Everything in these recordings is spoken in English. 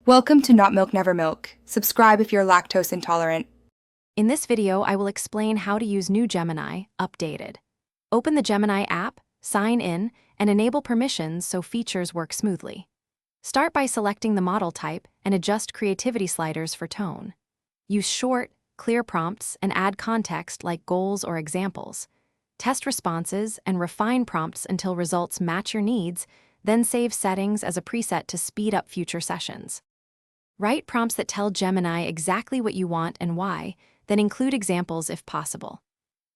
Welcome to Not Milk Never Milk. Subscribe if you're lactose intolerant. In this video, I will explain how to use New Gemini, updated. Open the Gemini app, sign in, and enable permissions so features work smoothly. Start by selecting the model type and adjust creativity sliders for tone. Use short, clear prompts and add context like goals or examples. Test responses and refine prompts until results match your needs, then save settings as a preset to speed up future sessions. Write prompts that tell Gemini exactly what you want and why, then include examples if possible.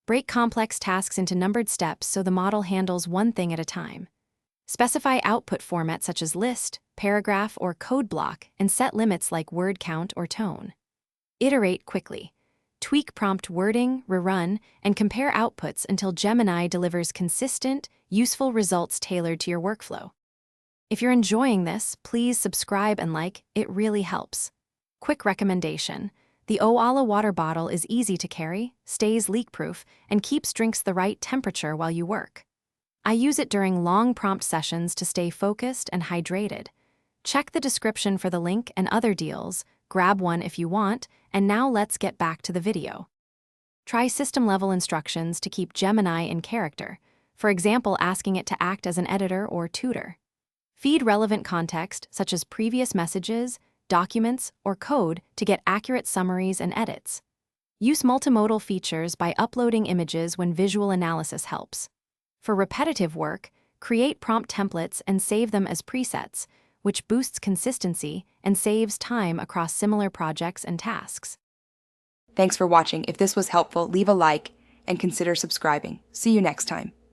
Break complex tasks into numbered steps so the model handles one thing at a time. Specify output formats such as list, paragraph, or code block, and set limits like word count or tone. Iterate quickly. Tweak prompt wording, rerun, and compare outputs until Gemini delivers consistent, useful results tailored to your workflow. If you're enjoying this, please subscribe and like, it really helps. Quick recommendation: the Owala water bottle is easy to carry, stays leak-proof, and keeps drinks the right temperature while you work. I use it during long prompt sessions to stay focused and hydrated. Check the description for the link and other deals, grab one if you want, and now let's get back to the video. Try system-level instructions to keep Gemini in character, for example asking it to act as an editor or tutor. Feed relevant context, such as previous messages, documents, or code to get accurate summaries and edits. Use multimodal features by uploading images when visual analysis helps. For repetitive work, create prompt templates and save them as presets, which boosts consistency and saves time across similar projects and tasks. Thanks for watching. If this was helpful, leave a like and consider subscribing. See you next time.